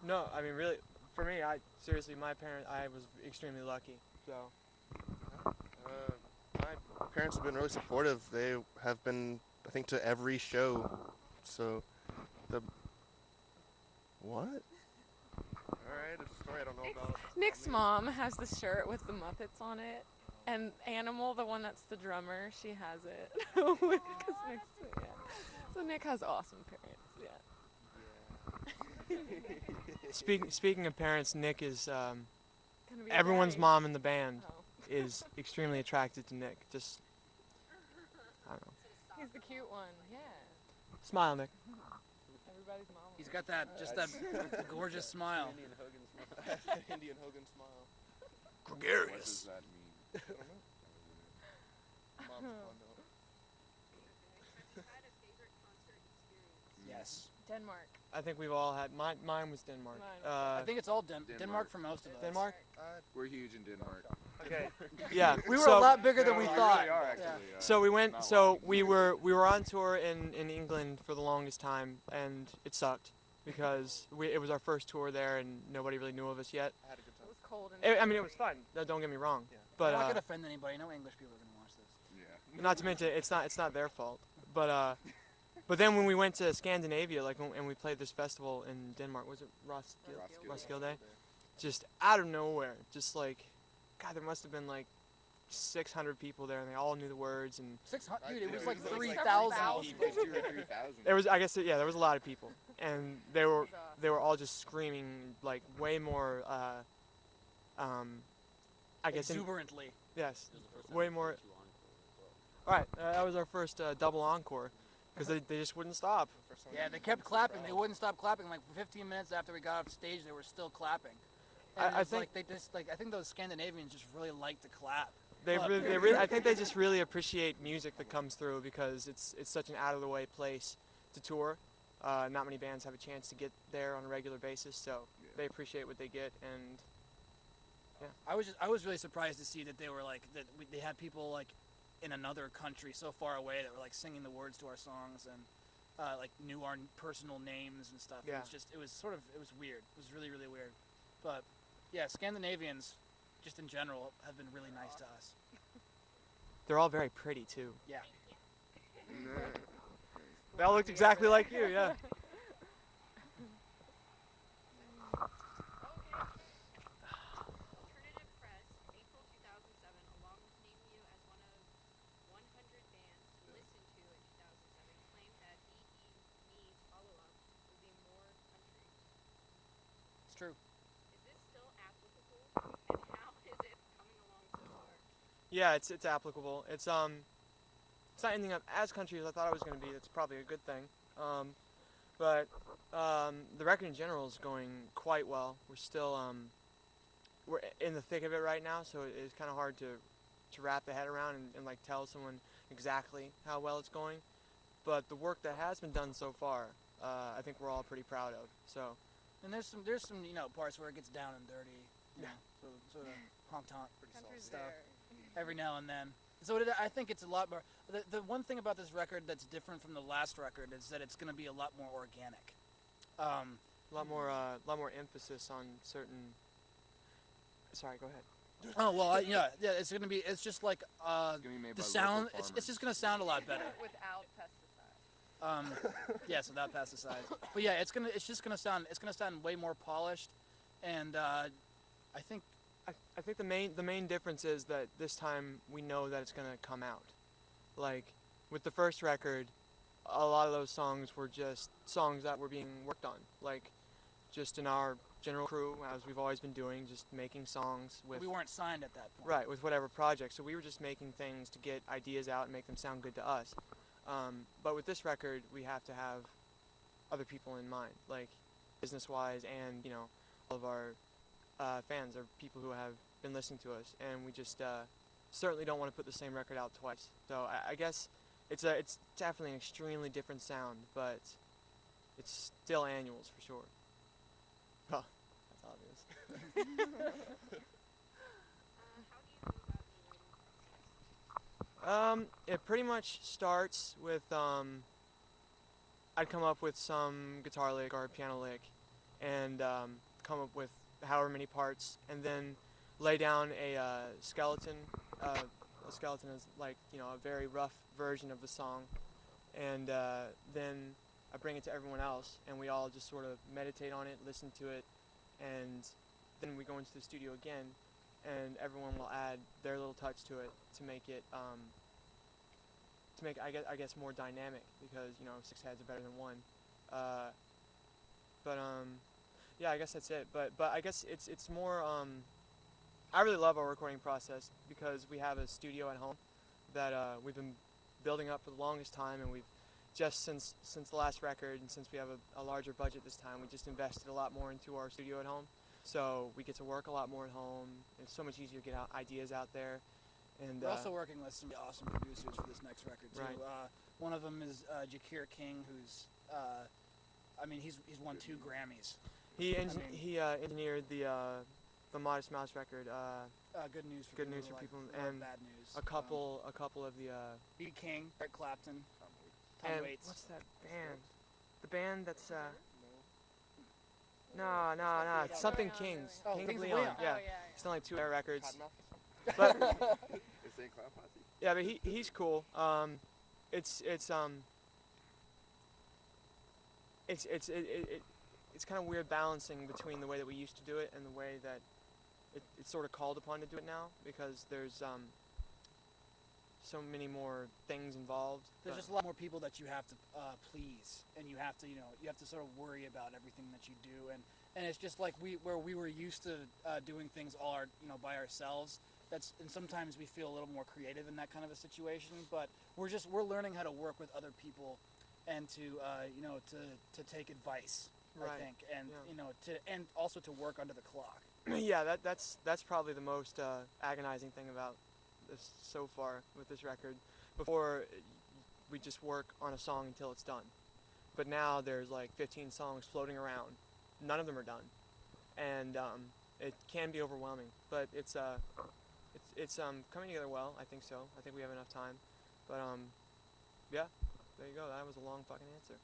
No, I mean, really, for me, seriously, I was extremely lucky. So, My parents have been really supportive. They have been, I think, to every show. So, the what? All right, it's a story I don't know about. Nick's mom has the shirt with the Muppets on it, and Animal, the one that's the drummer, she has it. So Nick has awesome parents. Yeah. speaking of parents, Nick is Gonna be a everyone's daddy. mom in the band Oh. is extremely attracted to Nick. Just, I don't know. He's the cute one. Yeah. Smile, Nick. Everybody's mom. He's got that gorgeous smile. Indian Hogan smile. Gregarious. What does that mean? I don't know. Mom's fun though. Yes. Denmark. I think we've all had. Mine was Denmark. I think it's all Denmark Denmark. for most of us. Denmark. We're huge in Denmark. Okay. Yeah. We were so, a lot bigger than we No, thought. really are, actually. So we went. Not So lying. we were on tour in England for the longest time, and it sucked because it was our first tour there, and nobody really knew of us yet. I had a good It time. was cold and. I mean, it was fun. Don't get me wrong. Yeah. But I'm not gonna offend anybody. No English people are gonna watch this. Yeah. not to mention it's not their fault. But then when we went to Scandinavia, and we played this festival in Denmark, was it Roskilde? Just out of nowhere, just like, God, there must have been like 600 people there, and they all knew the words, and 600, dude. It was like It was like 3,000 3,000. people. 2,000 or 3,000. there was, I guess, yeah, there was a lot of people, and they were all just screaming like way more, I guess, Exuberantly. yes, way more. All right, that was our first double encore, because they just wouldn't stop. Yeah, they kept clapping. They wouldn't stop clapping. Like 15 minutes after we got off stage, they were still clapping. And I it's think- like they just like I think those Scandinavians just really like to clap. They Clap. really, I think they just really appreciate music that comes through because it's such an out of the way place to tour. Not many bands have a chance to get there on a regular basis, so they appreciate what they get. And I was really surprised to see that they were like they had people like in another country so far away that were like singing the words to our songs and like knew our personal names and stuff. Yeah. It was weird. It was really, really weird. But yeah, Scandinavians just in general have been really nice to us. they're all very pretty too. Yeah. They all looked exactly like you, yeah. Alternative Press, April 2007, along with naming you as one of 100 bands to listen to in 2007, claimed that EE's follow-up will be more country. It's true. Is this still applicable, and how is it coming along so far? Yeah, it's applicable. It's not ending up as country as I thought it was going to be. That's probably a good thing. But the record in general is going quite well. We're still we're in the thick of it right now, so it's kind of hard to wrap the head around and like tell someone exactly how well it's going. But the work that has been done so far, I think we're all pretty proud of. So And there's some parts where it gets down and dirty. You know, sort of honk tonk Country's stuff there. every now and then. So I think it's a lot more. The one thing about this record that's different from the last record is that it's going to be a lot more organic. a lot more emphasis on certain. Sorry, go ahead. Oh well, yeah. It's gonna be. It's just like It's gonna be made the by sound. local It's just gonna sound a lot better. Without pesticides. Yes, without pesticides. But yeah, it's just gonna sound. It's gonna sound way more polished, and I think I think the main difference is that this time we know that it's gonna come out. Like with the first record, a lot of those songs were just songs that were being worked on, like just in our general crew, as we've always been doing, just making songs with we weren't signed at that point. right with whatever project. So we were just making things to get ideas out and make them sound good to us. But with this record, we have to have other people in mind, like business-wise, and all of our fans are people who have been listening to us, and we just certainly don't want to put the same record out twice. So I guess it's definitely an extremely different sound, but it's still Annuals for sure. Well, that's obvious. How do you go about the writing process? It pretty much starts with I'd come up with some guitar lick or piano lick, and come up with however many parts, and then lay down a skeleton. A skeleton is like, you know, a very rough version of the song, and then I bring it to everyone else, and we all just sort of meditate on it, listen to it, and then we go into the studio again, and everyone will add their little touch to it to make it I guess more dynamic, because, you know, 6 heads are better than one. Yeah, I guess that's it. But I guess it's more. I really love our recording process because we have a studio at home that we've been building up for the longest time, and we've just since the last record, and since we have a larger budget this time, we just invested a lot more into our studio at home. So we get to work a lot more at home. It's so much easier to get ideas out there. And We're also working with some awesome producers for this next record too. Right. One of them is Jakir King, who's he's won 2 Grammys. he mean- engineered the Modest Mouse record. Good news for Good people news who for like people, love and bad news. a couple of the B. King, Eric Clapton, Tom and Waits. what's that band? The band that's no, it's something Leon, Kings. Oh, Kings Kings of of Leon. Leon. Yeah, Oh, yeah. it's not like 2 air records. Cottonmouth? But It's St. Cloud Posse. yeah, but he's cool. It's kind of weird balancing between the way that we used to do it and the way that it's sort of called upon to do it now, because there's so many more things involved. There's but- just a lot more people that you have to please, and you have to sort of worry about everything that you do, and it's just like we were used to doing things by ourselves. And sometimes we feel a little more creative in that kind of a situation, but we're learning how to work with other people, and to take advice, Right, I think, and yeah. and also to work under the clock. Yeah, that's probably the most agonizing thing about this so far with this record. Before, we just work on a song until it's done, but now there's like 15 songs floating around. None of them are done, and it can be overwhelming. But it's coming together well. I think so. I think we have enough time. But yeah, there you go. That was a long fucking answer.